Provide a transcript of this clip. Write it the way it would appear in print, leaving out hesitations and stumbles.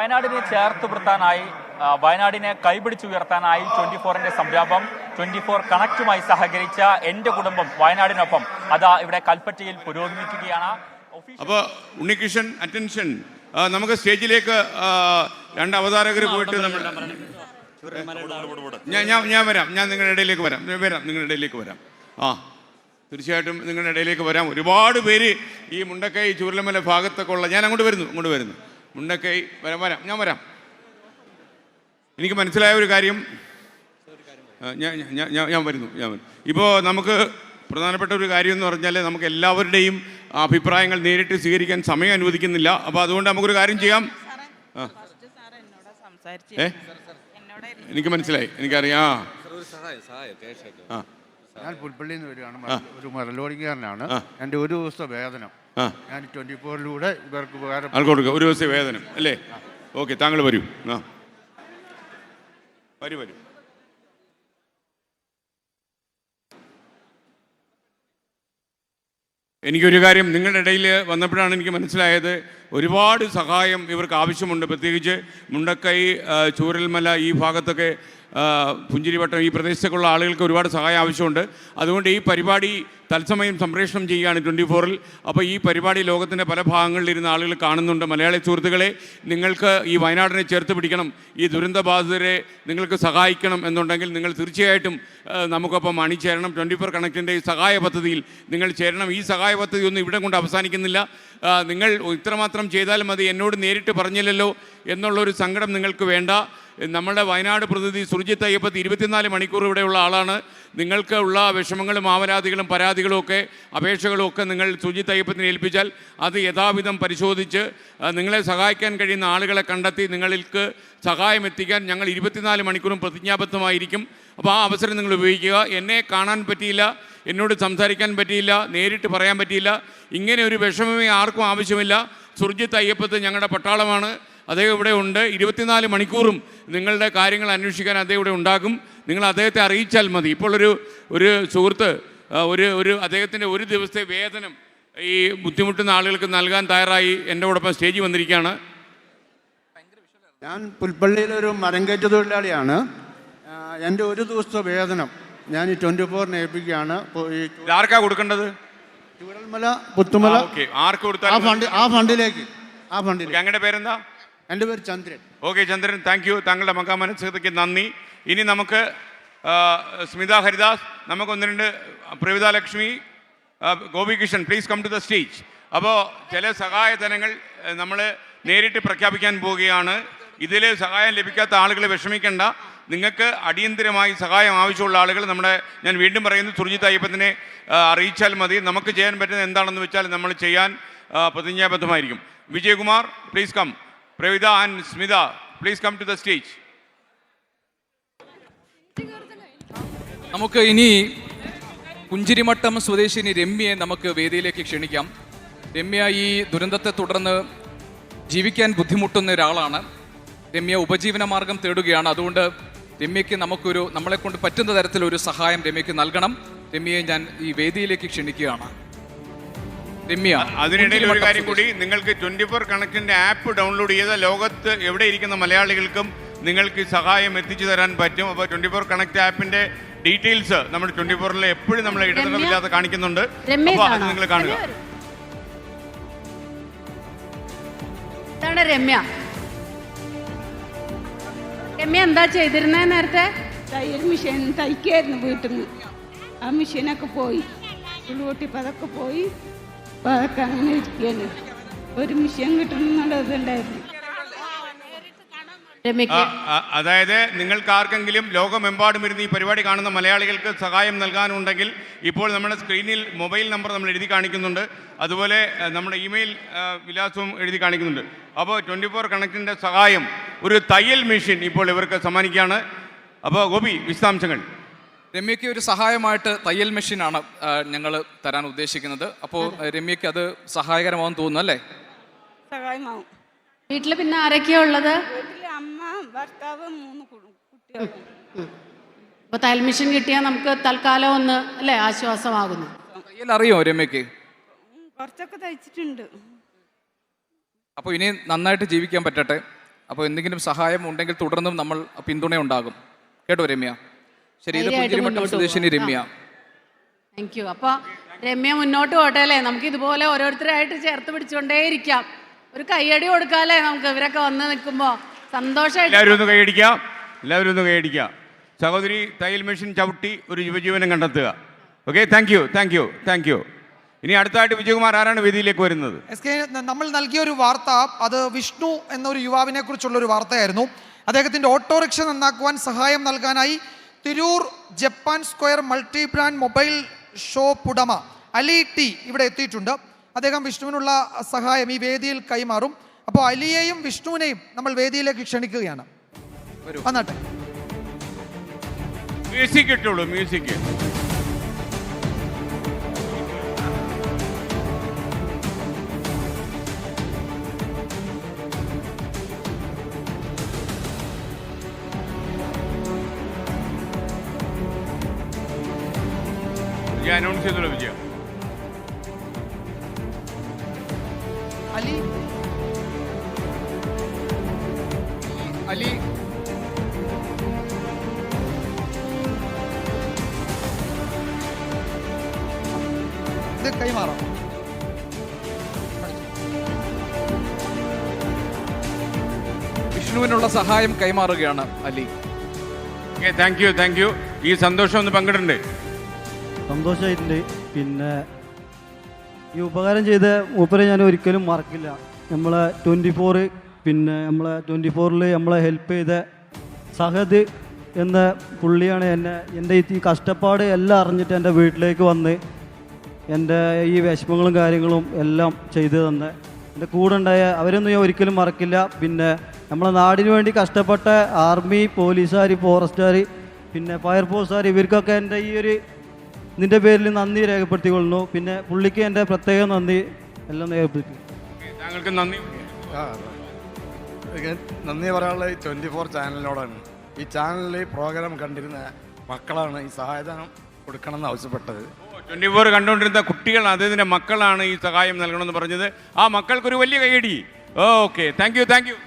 വയനാടിനെ ചേർത്ത് നിർത്താനായി വയനാടിനെ കൈപിടിച്ചുയർത്താനായി 24ന്റെ സംരംഭം 24 കണക്റ്റുമായി സഹകരിച്ച എന്റെ കുടുംബം വയനാടിനൊപ്പം അതാ ഇവിടെ കൽപ്പറ്റയിൽ പുരോഗമിക്കുകയാണ്. അപ്പോൾ ഉണ്ണികൃഷ്ണൻ അറ്റൻഷൻ, നമുക്ക് സ്റ്റേജിലേക്ക് രണ്ട് അവതാരകർ പോയിട്ട് ഞാൻ വരാം, ഞാൻ നിങ്ങളുടെ ഇടയിലേക്ക് വരാം നിങ്ങളുടെ ഇടയിലേക്ക് വരാം. തീർച്ചയായിട്ടും നിങ്ങളുടെ ഇടയിലേക്ക് വരാം. ഒരുപാട് പേര് ഈ മുണ്ടക്കൈ ചൂരൽമല ഭാഗത്തൊക്കെ ഉള്ള, ഞാൻ അങ്ങോട്ട് വരുന്നു മുണ്ടക്കൈ ഞാൻ വരാം. എനിക്ക് മനസ്സിലായ ഒരു കാര്യം, ഞാൻ വരുന്നു. ഇപ്പോൾ നമുക്ക് പ്രധാനപ്പെട്ട ഒരു കാര്യം എന്ന് പറഞ്ഞാൽ നമുക്ക് എല്ലാവരുടെയും അഭിപ്രായങ്ങൾ നേരിട്ട് സ്വീകരിക്കാൻ സമയം അനുവദിക്കുന്നില്ല. അപ്പോൾ അതുകൊണ്ട് നമുക്കൊരു കാര്യം ചെയ്യാം. എനിക്ക് മനസ്സിലായി, എനിക്കറിയാം. ഞാൻ പുൽപ്പള്ളിയിൽ നിന്ന് വരികയാണ്, ഒരു മരലോടിക്കാരനാണ്. എൻ്റെ ഒരു ദിവസത്തെ വേതനം ഞാൻ 24-ലൂടെ ഇവർക്ക് കൊടുക്കുക. ഒരു ദിവസത്തെ വേതനം അല്ലേ? ഓക്കെ, താങ്കൾ വരൂ. വരൂ. എനിക്കൊരു കാര്യം നിങ്ങളുടെ ഇടയിൽ വന്നപ്പോഴാണ് എനിക്ക് മനസ്സിലായത്, ഒരുപാട് സഹായം ഇവർക്ക് ആവശ്യമുണ്ട്. പ്രത്യേകിച്ച് മുണ്ടക്കൈ ചൂരൽമല ഈ ഭാഗത്തൊക്കെ പുഞ്ചിരിവട്ടം ഈ പ്രദേശത്തേക്കുള്ള ആളുകൾക്ക് ഒരുപാട് സഹായം ആവശ്യമുണ്ട്. അതുകൊണ്ട് ഈ പരിപാടി തത്സമയം സംപ്രേഷണം ചെയ്യുകയാണ് 24-ൽ. അപ്പോൾ ഈ പരിപാടി ലോകത്തിൻ്റെ പല ഭാഗങ്ങളിലിരുന്ന ആളുകൾ കാണുന്നുണ്ട്. മലയാളി സുഹൃത്തുക്കളെ, നിങ്ങൾക്ക് ഈ വയനാടിനെ ചേർത്ത് പിടിക്കണം, ഈ ദുരന്തബാധിതരെ നിങ്ങൾക്ക് സഹായിക്കണം എന്നുണ്ടെങ്കിൽ നിങ്ങൾ തീർച്ചയായിട്ടും നമുക്കൊപ്പം അണിചേരണം. 24 കണക്റ്റിൻ്റെ ഈ സഹായ പദ്ധതിയിൽ നിങ്ങൾ ചേരണം. ഈ സഹായ പദ്ധതി ഒന്നും ഇവിടെ കൊണ്ട് അവസാനിക്കുന്നില്ല. നിങ്ങൾ ഇത്രമാത്രം ചെയ്താൽ മതി, എന്നോട് നേരിട്ട് പറഞ്ഞില്ലല്ലോ എന്നുള്ളൊരു സങ്കടം നിങ്ങൾക്ക് വേണ്ട. നമ്മുടെ വയനാട് പ്രതിനിധി സുർജിത്ത് അയ്യപ്പത്ത് 24 മണിക്കൂർ ഇവിടെയുള്ള ആളാണ്. നിങ്ങൾക്ക് ഉള്ള വിഷമങ്ങളും ആവരാതികളും പരാതികളും ഒക്കെ അപേക്ഷകളും ഒക്കെ നിങ്ങൾ സുർജിത്ത് അയ്യപ്പത്തിനെ ഏൽപ്പിച്ചാൽ അത് യഥാവിധം പരിശോധിച്ച് നിങ്ങളെ സഹായിക്കാൻ കഴിയുന്ന ആളുകളെ കണ്ടെത്തി നിങ്ങൾക്ക് സഹായം എത്തിക്കാൻ ഞങ്ങൾ 24 മണിക്കൂറും പ്രതിജ്ഞാബദ്ധമായിരിക്കും. അപ്പോൾ ആ അവസരം നിങ്ങൾ ഉപയോഗിക്കുക. എന്നെ കാണാൻ പറ്റിയില്ല, എന്നോട് സംസാരിക്കാൻ പറ്റിയില്ല, നേരിട്ട് പറയാൻ പറ്റിയില്ല, ഇങ്ങനെ ഒരു വിഷമമേ ആർക്കും ആവശ്യമില്ല. സുർജിത്ത് അയ്യപ്പത്ത് ഞങ്ങളുടെ പട്ടാളമാണ്, അദ്ദേഹം ഇവിടെ ഉണ്ട്. 24 മണിക്കൂറും നിങ്ങളുടെ കാര്യങ്ങൾ അന്വേഷിക്കാൻ അദ്ദേഹം ഇവിടെ ഉണ്ടാകും. നിങ്ങൾ അദ്ദേഹത്തെ അറിയിച്ചാൽ മതി. ഇപ്പോൾ ഒരു സുഹൃത്ത് ഒരു അദ്ദേഹത്തിൻ്റെ ഒരു ദിവസത്തെ വേതനം ഈ ബുദ്ധിമുട്ടുന്ന ആളുകൾക്ക് നൽകാൻ തയ്യാറായി എൻ്റെ കൂടൊപ്പം സ്റ്റേജിൽ വന്നിരിക്കുകയാണ്. ഞാൻ പുൽപ്പള്ളിയിലൊരു മരം കയറ്റ തൊഴിലാളിയാണ്. എൻ്റെ ഒരു ദിവസത്തെ വേതനം ഞാൻ ഈ 24-ന് ഏൽപ്പിക്കുകയാണ്. ആർക്കാ കൊടുക്കേണ്ടത്? ചൂരൽമല പുത്തുമല ആർക്ക് കൊടുത്താൽ ആ ഫണ്ടിലേക്ക്. ഞങ്ങളുടെ പേരെന്താ? എൻ്റെ പേര് Chandran. Okay Chandran, thank you. താങ്കളുടെ മനസ്സിലേക്ക് നന്ദി. ഇനി നമുക്ക് സ്മിത ഹരിദാസ്, നമുക്ക് ഒന്ന് രണ്ട് Pravitha Lakshmi, Gopikrishnan, please come to the stage. അപ്പോൾ ചില സഹായധനങ്ങൾ നമ്മൾ നേരിട്ട് പ്രഖ്യാപിക്കാൻ പോവുകയാണ്. ഇതിൽ സഹായം ലഭിക്കാത്ത ആളുകൾ വിഷമിക്കേണ്ട. നിങ്ങൾക്ക് അടിയന്തരമായി സഹായം ആവശ്യമുള്ള ആളുകൾ ഞാൻ വീണ്ടും പറയുന്നു, സുർജിത്ത് അയ്യപ്പത്തിനെ അറിയിച്ചാൽ മതി. നമുക്ക് ചെയ്യാൻ പറ്റുന്നത് എന്താണെന്ന് വെച്ചാൽ നമ്മൾ ചെയ്യാൻ പ്രതിജ്ഞാബദ്ധമായിരിക്കും. Vijayakumar, please come. Pravitha and Smitha, please come to the stage. നമുക്ക് ഇനി പുഞ്ചിരിമട്ടം സ്വദേശിനി രമ്യയെ നമുക്ക് വേദിയിലേക്ക് ക്ഷണിക്കാം. രമ്യ ഈ ദുരന്തത്തെ തുടർന്ന് ജീവിക്കാൻ ബുദ്ധിമുട്ടുന്ന ഒരാളാണ്. രമ്യ ഉപജീവന മാർഗം തേടുകയാണ്. അതുകൊണ്ട് രമ്യയ്ക്ക് നമ്മളെ കൊണ്ട് പറ്റുന്ന തരത്തിലൊരു സഹായം രമ്യയ്ക്ക് നൽകണം. രമ്യയെ ഞാൻ ഈ വേദിയിലേക്ക് ക്ഷണിക്കുകയാണ്. രമ്യ, അതിനിടയിൽ ഒരു കാര്യം കൂടി, നിങ്ങൾക്ക് 24 കണക്റ്റിൻ്റെ ആപ്പ് ഡൗൺലോഡ് ചെയ്ത ലോകത്ത് എവിടെ ഇരിക്കുന്ന മലയാളികൾക്കും നിങ്ങൾക്ക് സഹായം എത്തിച്ചു തരാൻ പറ്റും. അപ്പോൾ 24 കണക്റ്റ് ആപ്പിൻ്റെ ഡീറ്റെയിൽസ് നമ്മൾ 24-ൽ എപ്പോഴും നമ്മൾ ഇടതടവില്ലാതെ കാണിക്കുന്നുണ്ട്. അപ്പോൾ അത് നിങ്ങൾ കാണുക. രമ്യ എന്താ ചെയ്തിരുന്നേ നേരത്തെ? തയ്യൽ മെഷീൻ തയ്ക്കായിരുന്നു വീട്ടിൽ നിന്ന്. ആ മെഷീനൊക്കെ പോയി, ഉള്ളുപൊട്ടിപ്പോൾ അതൊക്കെ പോയി. അപ്പോൾ അതൊക്കെ അങ്ങനെ ഇരിക്കുകയാണ്. ഒരു മെഷീൻ കിട്ടണമെന്നുള്ളതുണ്ടായിരുന്നു. അതായത് നിങ്ങൾക്ക് ആർക്കെങ്കിലും ലോകമെമ്പാടും ഇരുന്ന് ഈ പരിപാടി കാണുന്ന മലയാളികൾക്ക് സഹായം നൽകാനുണ്ടെങ്കിൽ ഇപ്പോൾ നമ്മുടെ സ്ക്രീനിൽ മൊബൈൽ നമ്പർ നമ്മൾ എഴുതി കാണിക്കുന്നുണ്ട്. അതുപോലെ നമ്മുടെ ഇമെയിൽ വിലാസവും എഴുതി കാണിക്കുന്നുണ്ട്. അപ്പോൾ 24 കണക്റ്റിൻ്റെ സഹായം, ഒരു തയ്യൽ മെഷീൻ ഇപ്പോൾ ഇവർക്ക് സമ്മാനിക്കുകയാണ്. അപ്പോൾ ഗോപി, വിശദാംശങ്ങൾ. രമ്യയ്ക്ക് ഒരു സഹായമായിട്ട് തയ്യൽ മെഷീനാണ് ഞങ്ങൾ തരാൻ ഉദ്ദേശിക്കുന്നത്. അപ്പോൾ രമ്യയ്ക്ക് അത് സഹായകരമാവും തോന്നുന്നു അല്ലേ? സഹായമാവും. വീട്ടിൽ പിന്നെ ആരൊക്കെയാ ഉള്ളത്? വീട്ടിൽ അമ്മ, ഭർത്താവ്, 3 കുട്ടികൾ. അപ്പോൾ തയ്യൽ മെഷീൻ കിട്ടിയാൽ നമുക്ക് തൽക്കാലം ഒന്ന് അല്ലേ ആശ്വാസമാകുന്നു. തയ്യൽ അറിയോ രമ്യയ്ക്ക്? കുറച്ചൊക്കെ തയ്ച്ചിട്ടുണ്ട്. അപ്പോൾ ഇനി നന്നായിട്ട് ജീവിക്കാൻ പറ്റട്ടെ. അപ്പോൾ എന്തെങ്കിലും സഹായം ഉണ്ടെങ്കിൽ തുടർന്നും നമ്മൾ പിന്തുണ ഉണ്ടാകും. കേട്ടോ രമ്യ? ശരി, ഇത് ധൈര്യമായിട്ട് പുഞ്ചിരിമട്ടം മുന്നോട്ട് സ്വദേശിനി പോകാം. രമ്യ. Thank you. അപ്പോൾ രമ്യ മുന്നോട്ട് പോട്ടെ അല്ലേ? നമുക്ക് ഇതുപോലെ ഓരോരുത്തരായിട്ട് ചേർത്ത് പിടിച്ചുകൊണ്ടേയിരിക്കാം. ഒരു കയ്യടി കൊടുക്കാല്ലേ നമുക്ക് ഇവരൊക്കെ വന്ന് നിൽക്കുമ്പോൾ സന്തോഷമായിട്ട്. എല്ലാവരും ഒന്ന് കൈയടിക്കാം, എല്ലാവരും ഒന്ന് കൈയടിക്കാം. സഹോദരി തയ്യൽ മെഷീൻ ചവിട്ടി ഒരു യുവജീവനം കണ്ടെത്തുക. Okay, thank you, thank you, thank U. ഇനി അടുത്തായിട്ട് വിജയകുമാർ ആരാണ് വേദിയിലേക്ക് വരുന്നത്? നമ്മൾ നൽകിയ ഒരു വാർത്ത അത് വിഷ്ണു എന്നൊരു യുവാവിനെ കുറിച്ചുള്ള ഒരു വാർത്തയായിരുന്നു. അദ്ദേഹത്തിൻ്റെ ഓട്ടോറിക്ഷ നന്നാക്കുവാൻ സഹായം നൽകാനായി Tirur Japan square multi brand mobile shop ഉടമ അലി ടി ഇവിടെ എത്തിയിട്ടുണ്ട്. അദ്ദേഹം വിഷ്ണുവിനുള്ള സഹായം ഈ വേദിയിൽ കൈമാറും. അപ്പോൾ അലിയെയും വിഷ്ണുവിനെയും നമ്മൾ വേദിയിലേക്ക് ക്ഷണിക്കുകയാണ്. വന്നാട്ടെ. Music ഇട്ടുള്ളൂ, music. അനൗൺസ് ചെയ്തോളൂ വിജയ. അലി അലി ഇത് കൈമാറാം. വിഷ്ണുവിനുള്ള സഹായം കൈമാറുകയാണ് Ali. Okay, thank you, thank you. ഈ സന്തോഷം ഒന്ന് പങ്കിടണ്ടേ? സന്തോഷമായിട്ടുണ്ട്. പിന്നെ ഈ ഉപകാരം ചെയ്ത മൂപ്പരെ ഞാൻ ഒരിക്കലും മറക്കില്ല. നമ്മളെ 24 പിന്നെ നമ്മളെ 24-ൽ നമ്മളെ ഹെൽപ്പ് ചെയ്ത സഹദ് എന്ന പുള്ളിയാണ് എൻ്റെ ഈ കഷ്ടപ്പാട് എല്ലാം അറിഞ്ഞിട്ട് എൻ്റെ വീട്ടിലേക്ക് വന്ന് എൻ്റെ ഈ വിഷമങ്ങളും കാര്യങ്ങളും എല്ലാം ചെയ്തു തന്നെ എൻ്റെ കൂടെ ഉണ്ടായ അവരൊന്നും ഞാൻ ഒരിക്കലും മറക്കില്ല. പിന്നെ നമ്മളെ നാടിന് വേണ്ടി കഷ്ടപ്പെട്ട ആർമി, പോലീസുകാർ, ഫോറസ്റ്റുകാർ, പിന്നെ ഫയർഫോഴ്സുകാർ, ഇവർക്കൊക്കെ എൻ്റെ ഈ ഒരു ഇതിൻ്റെ പേരിൽ നന്ദി രേഖപ്പെടുത്തിക്കൊള്ളുന്നു. പിന്നെ പുള്ളിക്ക് എൻ്റെ പ്രത്യേക നന്ദി എല്ലാം രേഖപ്പെടുത്തി. താങ്കൾക്ക് നന്ദി. നന്ദി പറയാനുള്ള 24 ചാനലിനോടാണ്. ഈ ചാനലിൽ പ്രോഗ്രാം കണ്ടിരുന്ന മക്കളാണ് ഈ സഹായധനം കൊടുക്കണമെന്ന് ആവശ്യപ്പെട്ടത്. 24 കണ്ടുകൊണ്ടിരുന്ന കുട്ടികൾ, അദ്ദേഹത്തിൻ്റെ മക്കളാണ് ഈ സഹായം നൽകണമെന്ന് പറഞ്ഞത്. ആ മക്കൾക്കൊരു വലിയ കൈയടി. Okay, thank you, thank U.